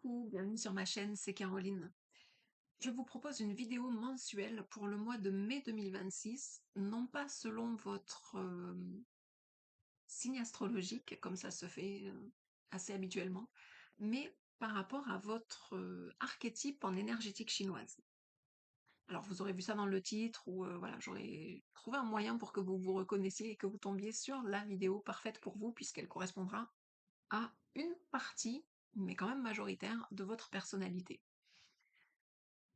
Coucou, bienvenue sur ma chaîne, c'est Caroline. Je vous propose une vidéo mensuelle pour le mois de mai 2026, non pas selon votre signe astrologique, comme ça se fait assez habituellement, mais par rapport à votre archétype en énergétique chinoise. Alors vous aurez vu ça dans le titre, ou voilà, j'aurais trouvé un moyen pour que vous vous reconnaissiez et que vous tombiez sur la vidéo parfaite pour vous, puisqu'elle correspondra à une partie, mais quand même majoritaire, de votre personnalité.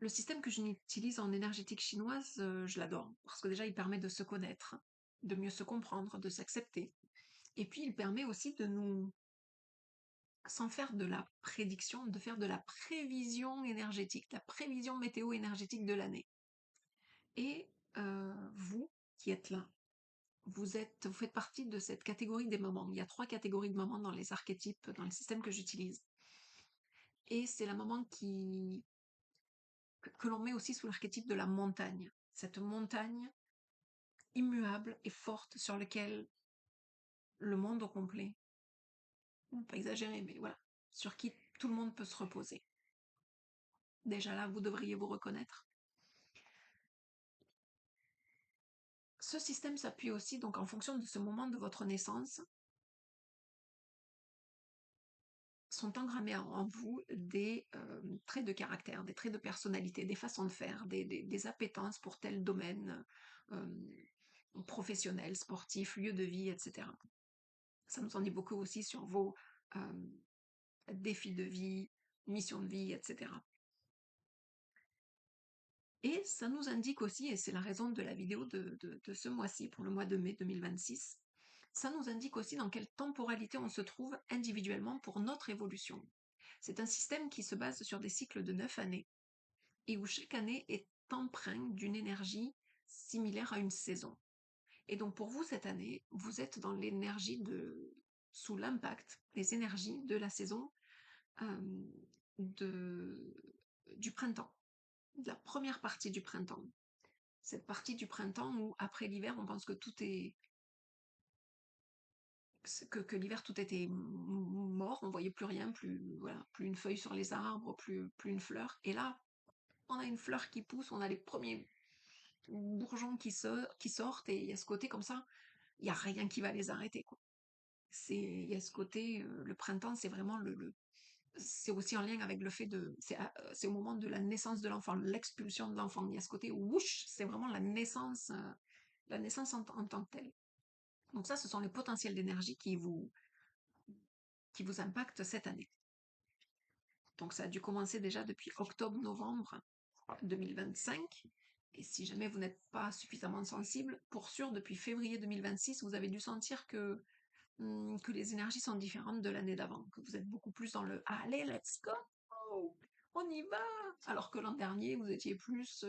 Le système que j'utilise en énergétique chinoise, je l'adore, parce que déjà il permet de se connaître, de mieux se comprendre, de s'accepter. Et puis il permet aussi de nous, sans faire de la prédiction, de faire de la prévision énergétique, la prévision météo énergétique de l'année. Et vous qui êtes là, vous faites partie de cette catégorie des moments. Il y a 3 catégories de moments dans les archétypes, dans le système que j'utilise. Et c'est la moment que l'on met aussi sous l'archétype de la montagne. Cette montagne immuable et forte sur laquelle le monde au complet, pas exagéré, mais voilà, sur qui tout le monde peut se reposer. Déjà là, vous devriez vous reconnaître. Ce système s'appuie aussi, donc en fonction de ce moment de votre naissance, sont engrammés en vous des traits de caractère, des traits de personnalité, des façons de faire, des appétences pour tel domaine euh, professionnel, sportif, lieu de vie, etc. Ça nous en dit beaucoup aussi sur vos défis de vie, mission de vie, etc. Et ça nous indique aussi, et c'est la raison de la vidéo de ce mois-ci, pour le mois de mai 2026, ça nous indique aussi dans quelle temporalité on se trouve individuellement pour notre évolution. C'est un système qui se base sur des cycles de 9 années, et où chaque année est empreinte d'une énergie similaire à une saison. Et donc pour vous, cette année, vous êtes dans l'énergie sous l'impact des énergies de la saison euh, de, du printemps, de la première partie du printemps. Cette partie du printemps où, après l'hiver, on pense que tout est. Que l'hiver tout était mort, on voyait plus rien, plus, voilà, plus une feuille sur les arbres, plus une fleur. Et là, on a une fleur qui pousse, on a les premiers bourgeons qui sortent, et il y a ce côté comme ça, il n'y a rien qui va les arrêter, quoi. Il y a ce côté, le printemps, c'est vraiment c'est aussi en lien avec le fait c'est au moment de la naissance de l'enfant, l'expulsion de l'enfant. Il y a ce côté whoosh, c'est vraiment la naissance en tant que telle. Donc ça, ce sont les potentiels d'énergie qui vous impactent cette année. Donc ça a dû commencer déjà depuis octobre-novembre 2025. Et si jamais vous n'êtes pas suffisamment sensible, pour sûr, depuis février 2026, vous avez dû sentir que les énergies sont différentes de l'année d'avant, que vous êtes beaucoup plus dans le allez, let's go, on y va. Alors que l'an dernier, vous étiez plus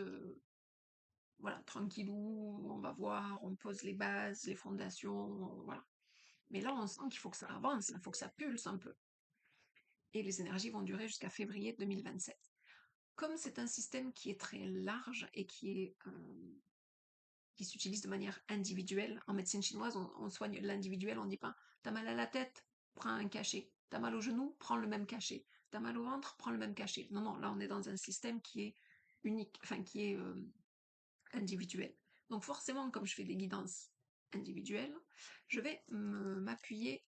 voilà, tranquillou, on va voir, on pose les bases, les fondations, voilà. Mais là, on sent qu'il faut que ça avance, il faut que ça pulse un peu. Et les énergies vont durer jusqu'à février 2027. Comme c'est un système qui est très large et qui s'utilise de manière individuelle, en médecine chinoise, on soigne l'individuel, on ne dit pas t'as mal à la tête, prends un cachet. T'as mal au genou, prends le même cachet. T'as mal au ventre, prends le même cachet. Non, non, là on est dans un système qui est unique, enfin qui est individuel. Donc forcément, comme je fais des guidances individuelles, je vais m'appuyer,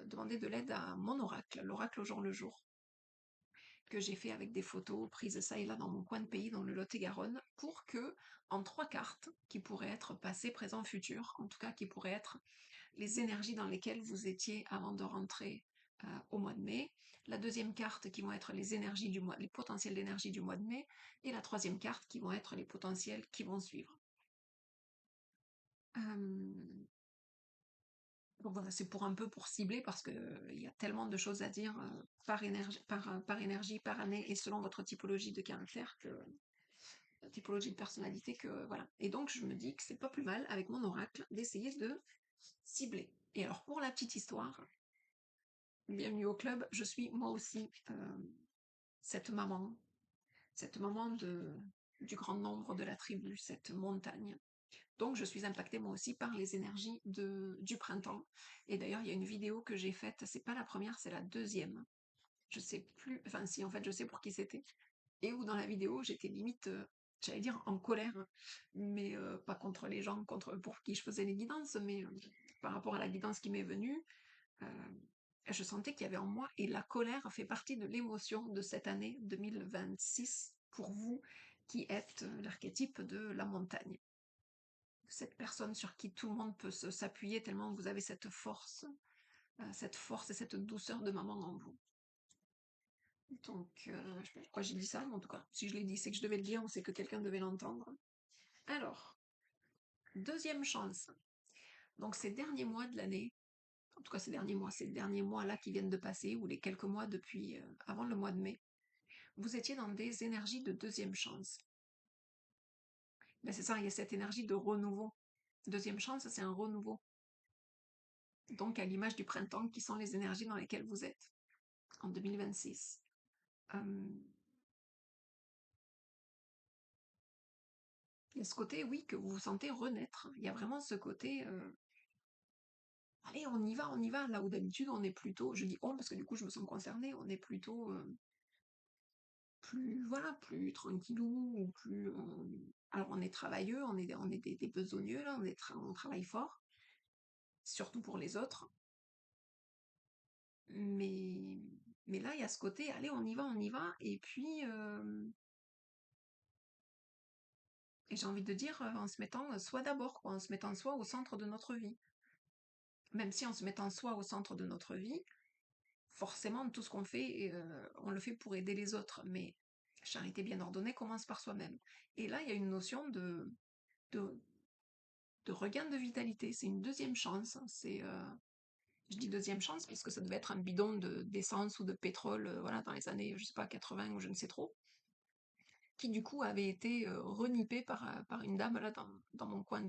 demander de l'aide à mon oracle, l'oracle au jour le jour, que j'ai fait avec des photos prises ça et là dans mon coin de pays, dans le Lot-et-Garonne, pour que, en 3 cartes, qui pourraient être passé, présent, futur, en tout cas qui pourraient être les énergies dans lesquelles vous étiez avant de rentrer au mois de mai, la deuxième carte qui vont être les énergies du mois, les potentiels d'énergie du mois de mai, et la troisième carte qui vont être les potentiels qui vont suivre. Donc voilà, c'est pour un peu pour cibler parce que il y a tellement de choses à dire par énergie, par année et selon votre typologie de caractère typologie de personnalité que voilà. Et donc je me dis que c'est pas plus mal avec mon oracle d'essayer de cibler. Et alors pour la petite histoire, bienvenue au club, je suis moi aussi cette maman, du grand nombre de la tribu, cette montagne. Donc je suis impactée moi aussi par les énergies du printemps. Et d'ailleurs, il y a une vidéo que j'ai faite, c'est pas la première, c'est la deuxième, je sais plus, enfin si en fait je sais pour qui c'était, et où dans la vidéo j'étais limite, j'allais dire en colère, mais pas contre les gens contre pour qui je faisais les guidances, mais par rapport à la guidance qui m'est venue, euh, je sentais qu'il y avait en moi, et la colère fait partie de l'émotion de cette année 2026 pour vous qui êtes l'archétype de la montagne. Cette personne sur qui tout le monde peut s'appuyer tellement vous avez cette force et cette douceur de maman en vous. Donc, je sais pas pourquoi j'ai dit ça, mais en tout cas, si je l'ai dit, c'est que je devais le dire ou c'est que quelqu'un devait l'entendre. Alors, deuxième chance. Donc, ces derniers mois de l'année, en tout cas ces derniers mois-là qui viennent de passer, ou les quelques mois depuis avant le mois de mai, vous étiez dans des énergies de deuxième chance. Ben c'est ça, il y a cette énergie de renouveau. Deuxième chance, c'est un renouveau. Donc, à l'image du printemps, qui sont les énergies dans lesquelles vous êtes en 2026. Il y a ce côté, oui, que vous vous sentez renaître. Il y a vraiment ce côté, allez, on y va. Là où d'habitude, on est plutôt, je dis on parce que du coup, je me sens concernée, on est plutôt plus, voilà, plus tranquillou, ou plus. Alors, on est travailleux, on est des besogneux, là, on travaille fort, surtout pour les autres. Mais, mais là, il y a ce côté, allez, on y va. Et j'ai envie de dire, en se mettant soi d'abord, quoi, en se mettant soi au centre de notre vie. Même si en se mettant soi au centre de notre vie, forcément, tout ce qu'on fait, on le fait pour aider les autres. Mais charité bien ordonnée commence par soi-même. Et là, il y a une notion de, de regain de vitalité. C'est une deuxième chance. Je dis deuxième chance parce que ça devait être un bidon d'essence ou de pétrole, voilà, dans les années, je sais pas, 80 ou je ne sais trop, qui du coup avait été renippé par une dame là dans mon coin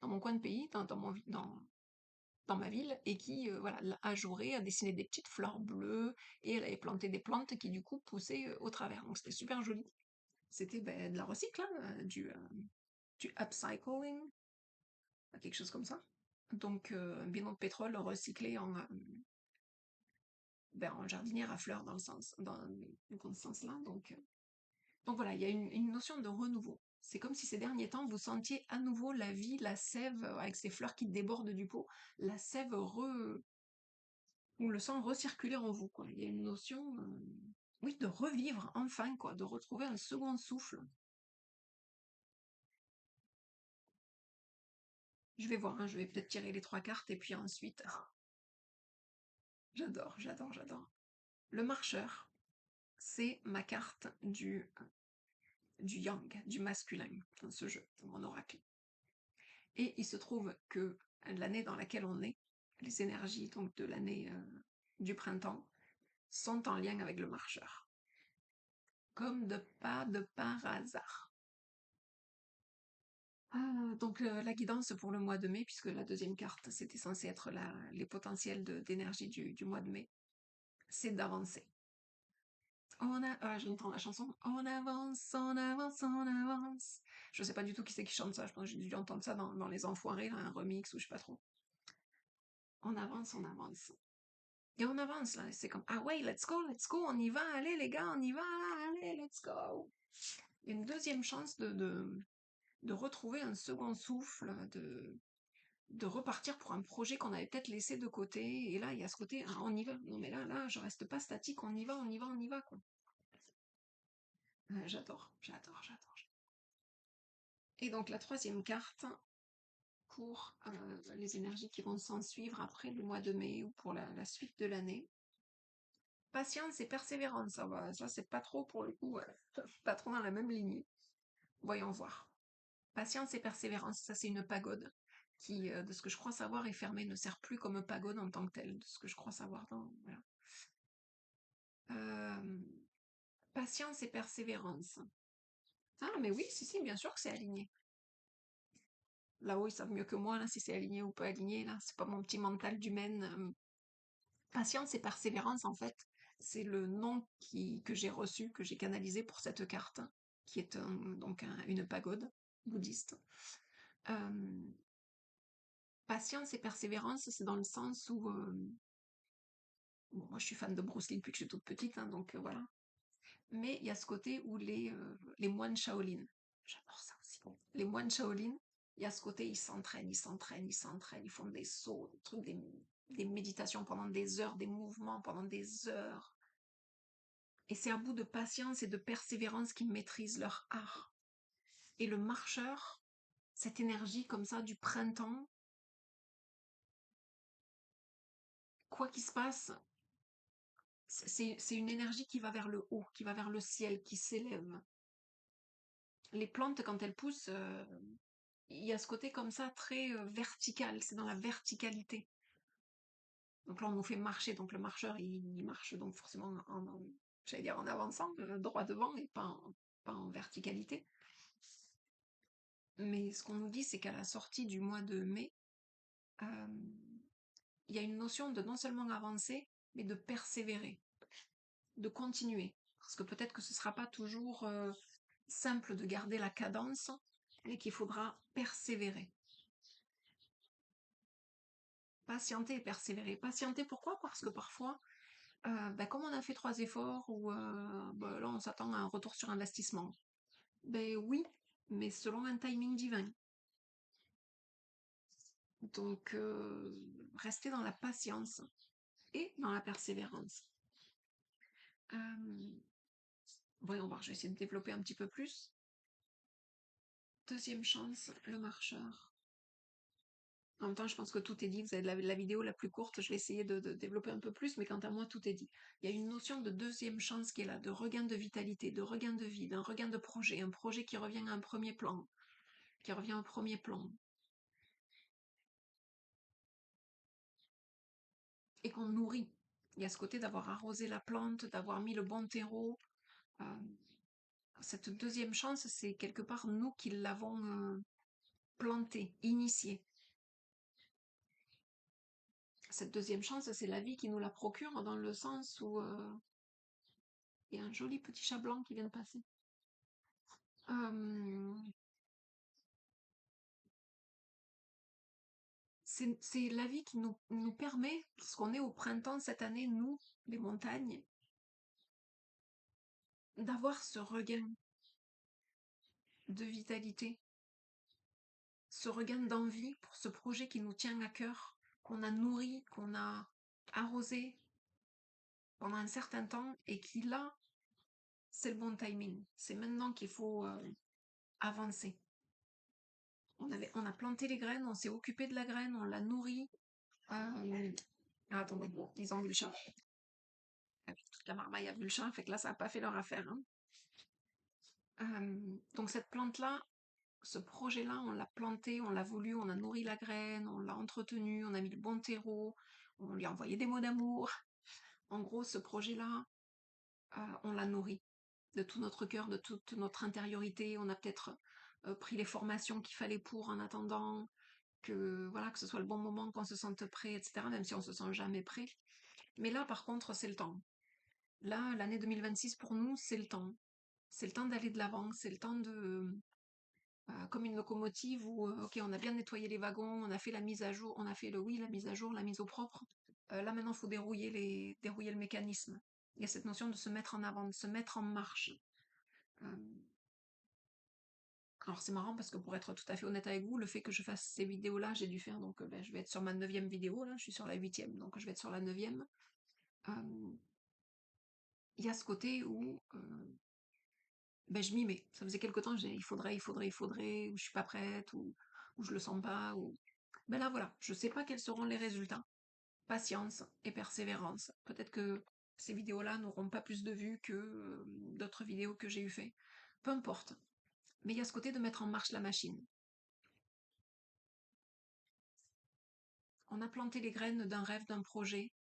dans mon coin de pays, dans ma ville, et qui voilà, l'a ajouré, a dessiné des petites fleurs bleues, et elle avait planté des plantes qui du coup poussaient au travers. Donc c'était super joli. C'était ben, de la recycle, hein, du upcycling, quelque chose comme ça. Donc un bidon de pétrole recyclé ben, en jardinière à fleurs dans ce sens-là. Donc voilà, il y a une notion de renouveau. C'est comme si ces derniers temps, vous sentiez à nouveau la vie, la sève, avec ces fleurs qui débordent du pot, la sève on le sent recirculer en vous, quoi. Il y a une notion, oui, de revivre, enfin, quoi, de retrouver un second souffle. Je vais voir, hein, je vais peut-être tirer les trois cartes, et puis ensuite, j'adore, j'adore, j'adore. Le marcheur, c'est ma carte du yang, du masculin, dans ce jeu, dans mon oracle. Et il se trouve que l'année dans laquelle on est, les énergies donc de l'année du printemps, sont en lien avec le marcheur. Comme de pas de par hasard. Donc la guidance pour le mois de mai, puisque la deuxième carte, c'était censé être les potentiels d'énergie du mois de mai, c'est d'avancer. J'entends la chanson. On avance, on avance, on avance. Je sais pas du tout qui c'est qui chante ça, je pense que j'ai dû entendre ça dans Les Enfoirés, là, un remix ou je sais pas trop. On avance, on avance. Et on avance là, c'est comme ah ouais, let's go, on y va, allez les gars, on y va, allez, let's go. Une deuxième chance de retrouver un second souffle, de repartir pour un projet qu'on avait peut-être laissé de côté. Et là, il y a ce côté, ah, on y va. Non mais là, je reste pas statique, on y va, on y va, on y va, quoi. J'adore, j'adore, j'adore. Et donc la troisième carte pour les énergies qui vont s'en suivre après le mois de mai ou pour la suite de l'année. Patience et persévérance, ça c'est pas trop pour le coup, pas trop dans la même lignée. Voyons voir. Patience et persévérance, ça c'est une pagode qui, de ce que je crois savoir, est fermée, ne sert plus comme pagode en tant que telle, de ce que je crois savoir voilà. Euh, Patience et persévérance. Ah mais oui, si, bien sûr que c'est aligné. Là-haut, ils savent mieux que moi, là, si c'est aligné ou pas aligné, là, c'est pas mon petit mental d'humaine. Patience et persévérance, en fait, c'est le nom que j'ai reçu, que j'ai canalisé pour cette carte, qui est une pagode bouddhiste. Euh, Patience et persévérance, c'est dans le sens où, bon, moi je suis fan de Bruce Lee depuis que je suis toute petite, hein, donc voilà. Mais il y a ce côté où les moines Shaolin, j'adore ça aussi. Les moines Shaolin, il y a ce côté, ils s'entraînent, ils s'entraînent, ils s'entraînent, ils font des sauts, des trucs, des méditations pendant des heures, des mouvements pendant des heures. Et c'est à bout de patience et de persévérance qu'ils maîtrisent leur art. Et le marcheur, cette énergie comme ça du printemps, quoi qu'il se passe, c'est une énergie qui va vers le haut, qui va vers le ciel, qui s'élève. Les plantes, quand elles poussent, il y a ce côté comme ça très vertical, c'est dans la verticalité. Donc là, on nous fait marcher, donc le marcheur, il marche donc forcément j'allais dire en avançant, droit devant et pas en verticalité. Mais ce qu'on nous dit, c'est qu'à la sortie du mois de mai, euh, il y a une notion de non seulement avancer, mais de persévérer, de continuer. Parce que peut-être que ce ne sera pas toujours simple de garder la cadence, mais qu'il faudra persévérer. Patienter et persévérer. Patienter, pourquoi? Parce que parfois, comme on a fait 3 efforts, ou là on s'attend à un retour sur investissement. Ben oui, mais selon un timing divin. Donc, rester dans la patience et dans la persévérance. Euh, Voyons voir, je vais essayer de développer un petit peu plus. Deuxième chance, le marcheur. En même temps, je pense que tout est dit. Vous avez la vidéo la plus courte. Je vais essayer de développer un peu plus, mais quant à moi, tout est dit. Il y a une notion de deuxième chance qui est là, de regain de vitalité, de regain de vie, d'un regain de projet, un projet qui revient à un premier plan, qui revient au premier plan, et qu'on nourrit. Il y a ce côté d'avoir arrosé la plante, d'avoir mis le bon terreau. Euh, Cette deuxième chance, c'est quelque part nous qui l'avons plantée, initiée. Cette deuxième chance, c'est la vie qui nous la procure dans le sens où il y a un joli petit chat blanc qui vient de passer. Euh, c'est la vie qui nous permet, parce qu'on est au printemps cette année, nous, les montagnes, d'avoir ce regain de vitalité, ce regain d'envie pour ce projet qui nous tient à cœur, qu'on a nourri, qu'on a arrosé pendant un certain temps et qui là, c'est le bon timing. C'est maintenant qu'il faut avancer. On a planté les graines, on s'est occupé de la graine, on l'a nourrie. Attendez, ils ont vu le chat. Toute la marmaille a vu le chat, fait que là, ça n'a pas fait leur affaire. Hein. Donc cette plante-là, ce projet-là, on l'a planté, on l'a voulu, on a nourri la graine, on l'a entretenu, on a mis le bon terreau, on lui a envoyé des mots d'amour. En gros, ce projet-là, on l'a nourri de tout notre cœur, de toute notre intériorité. On a peut-être pris les formations qu'il fallait pour en attendant que voilà que ce soit le bon moment, qu'on se sente prêt, etc. Même si on se sent jamais prêt. Mais là, par contre, c'est le temps. Là, l'année 2026 pour nous, c'est le temps. C'est le temps d'aller de l'avant, c'est le temps de comme une locomotive où ok, on a bien nettoyé les wagons, on a fait la mise à jour, on a fait la mise à jour, la mise au propre. Là maintenant, il faut dérouiller le mécanisme. Il y a cette notion de se mettre en avant, de se mettre en marche. Euh, Alors c'est marrant parce que pour être tout à fait honnête avec vous, le fait que je fasse ces vidéos-là, j'ai dû faire, donc je vais être sur ma 9e vidéo, là, je suis sur la 8e, donc je vais être sur la 9e. Il y a ce côté où je m'y mets. Ça faisait quelque temps, il faudrait, ou je suis pas prête, ou je le sens pas, ou... Ben là voilà, je sais pas quels seront les résultats. Patience et persévérance. Peut-être que ces vidéos-là n'auront pas plus de vues que d'autres vidéos que j'ai eu fait. Peu importe. Mais il y a ce côté de mettre en marche la machine. On a planté les graines d'un rêve, d'un projet,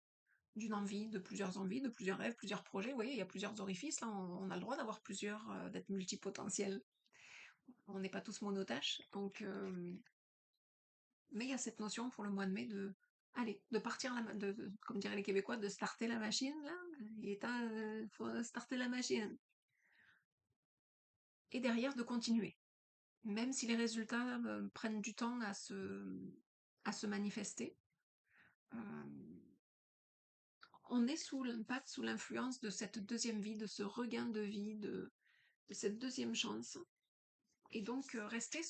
d'une envie, de plusieurs rêves, plusieurs projets. Vous voyez, il y a plusieurs orifices. Là, on a le droit d'avoir plusieurs, d'être multipotentiels. On n'est pas tous monotâches. Donc, mais il y a cette notion pour le mois de mai de, allez, de partir, comme diraient les Québécois, de starter la machine. Là, il est temps, faut starter la machine. Et derrière, de continuer. Même si les résultats prennent du temps à se manifester. Euh, On est sous l'impact, sous l'influence de cette deuxième vie, de ce regain de vie, de cette deuxième chance. Et donc, rester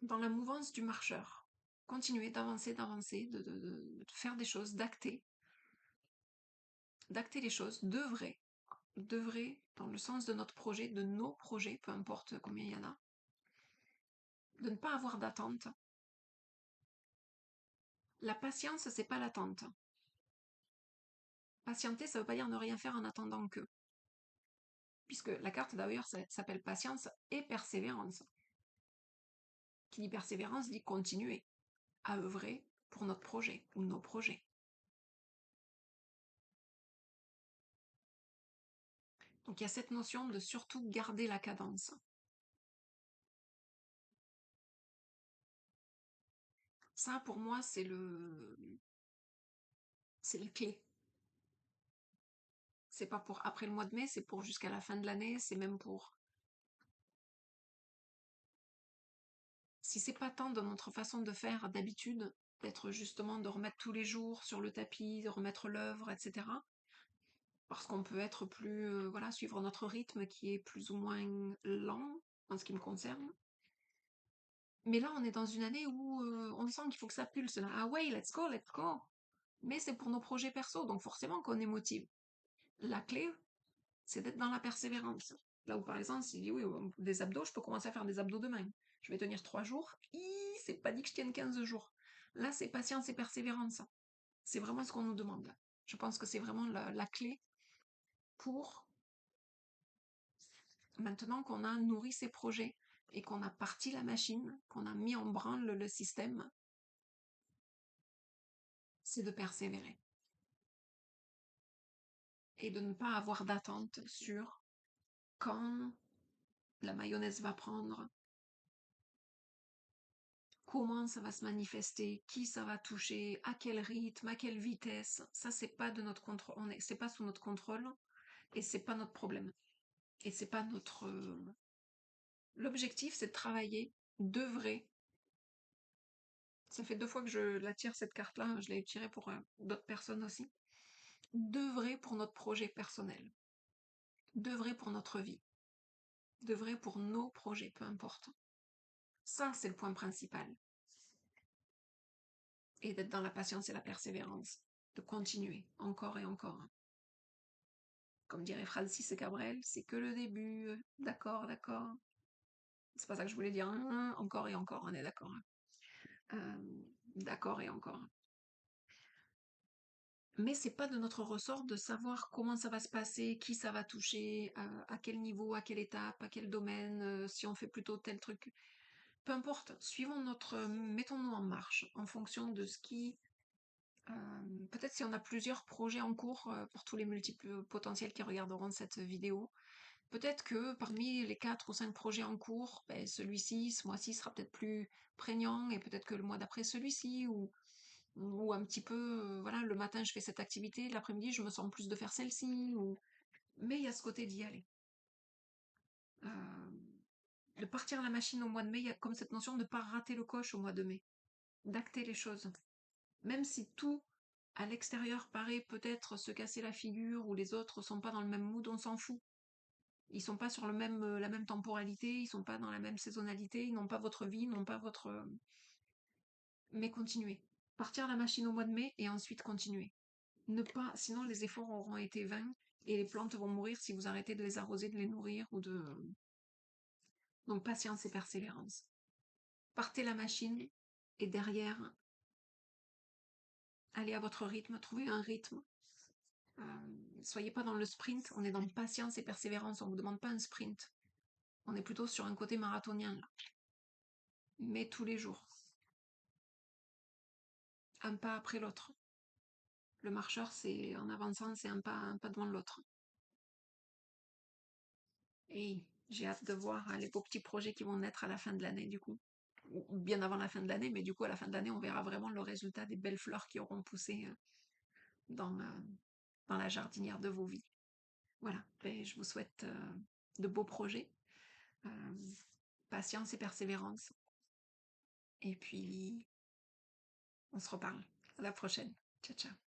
dans la mouvance du marcheur. Continuer d'avancer, de faire des choses, d'acter les choses, d'œuvrer dans le sens de notre projet, de nos projets, peu importe combien il y en a, de ne pas avoir d'attente. La patience, c'est pas l'attente. Patienter, ça veut pas dire ne rien faire en attendant que. Puisque la carte d'ailleurs s'appelle patience et persévérance. Qui dit persévérance dit continuer à œuvrer pour notre projet ou nos projets. Donc il y a cette notion de surtout garder la cadence. Ça, pour moi, c'est la clé. C'est pas pour après le mois de mai, c'est pour jusqu'à la fin de l'année, c'est même pour. Si c'est pas tant de notre façon de faire d'habitude, d'être justement de remettre tous les jours sur le tapis, de remettre l'œuvre, etc. Parce qu'on peut être plus, voilà, suivre notre rythme qui est plus ou moins lent en ce qui me concerne. Mais là, on est dans une année où on sent qu'il faut que ça pulse. Là. Ah ouais, let's go, let's go. Mais c'est pour nos projets perso, donc forcément qu'on est motivé. La clé, c'est d'être dans la persévérance. Là où par exemple, s'il dit oui, des abdos, je peux commencer à faire des abdos demain. Je vais tenir 3 jours. C'est pas dit que je tienne 15 jours. Là, c'est patience et persévérance. C'est vraiment ce qu'on nous demande. Je pense que c'est vraiment la clé pour maintenant qu'on a nourri ces projets et qu'on a parti la machine, qu'on a mis en branle le système, c'est de persévérer et de ne pas avoir d'attente sur quand la mayonnaise va prendre, comment ça va se manifester, qui ça va toucher, à quel rythme, à quelle vitesse. Ça, c'est pas de notre contrôle, c'est pas sous notre contrôle et c'est pas notre problème. Et c'est pas notre. L'objectif, c'est de travailler, d'œuvrer. Ça fait 2 fois que je la tire cette carte-là, je l'ai tirée pour d'autres personnes aussi. D'œuvrer pour notre projet personnel, d'œuvrer pour notre vie, d'œuvrer pour nos projets, peu importe. Ça, c'est le point principal. Et d'être dans la patience et la persévérance, de continuer encore et encore. Comme dirait Francis Cabrel, c'est que le début. D'accord, d'accord. C'est pas ça que je voulais dire. Encore et encore, on est d'accord. D'accord et encore. Mais c'est pas de notre ressort de savoir comment ça va se passer, qui ça va toucher, à quel niveau, à quelle étape, à quel domaine, si on fait plutôt tel truc. Peu importe, suivons mettons-nous en marche en fonction de ce qui. Peut-être si on a plusieurs projets en cours pour tous les multiples potentiels qui regarderont cette vidéo, peut-être que parmi les 4 ou 5 projets en cours, ben, celui-ci, ce mois-ci sera peut-être plus prégnant et peut-être que le mois d'après celui-ci ou un petit peu, voilà, le matin je fais cette activité, l'après-midi je me sens plus de faire celle-ci, mais il y a ce côté d'y aller. De partir à la machine au mois de mai, il y a comme cette notion de ne pas rater le coche au mois de mai, d'acter les choses. Même si tout à l'extérieur paraît peut-être se casser la figure ou les autres sont pas dans le même mood, on s'en fout. Ils sont pas sur la même temporalité, ils sont pas dans la même saisonnalité, ils n'ont pas votre vie, ils n'ont pas votre. Mais continuez. Partir la machine au mois de mai et ensuite continuer. Ne pas, sinon les efforts auront été vains et les plantes vont mourir si vous arrêtez de les arroser, de les nourrir ou de. Donc patience et persévérance. Partez la machine et derrière, allez à votre rythme, trouvez un rythme. Soyez pas dans le sprint, on est dans patience et persévérance, on vous demande pas un sprint. On est plutôt sur un côté marathonien là. Mais tous les jours. Un pas après l'autre. Le marcheur, c'est en avançant, c'est un pas devant l'autre. Et j'ai hâte de voir les beaux petits projets qui vont naître à la fin de l'année, du coup. Ou bien avant la fin de l'année, mais du coup, à la fin de l'année, on verra vraiment le résultat des belles fleurs qui auront poussé dans, dans la jardinière de vos vies. Voilà, et je vous souhaite de beaux projets, euh, patience et persévérance. Et puis, On se reparle. À la prochaine. Ciao, ciao.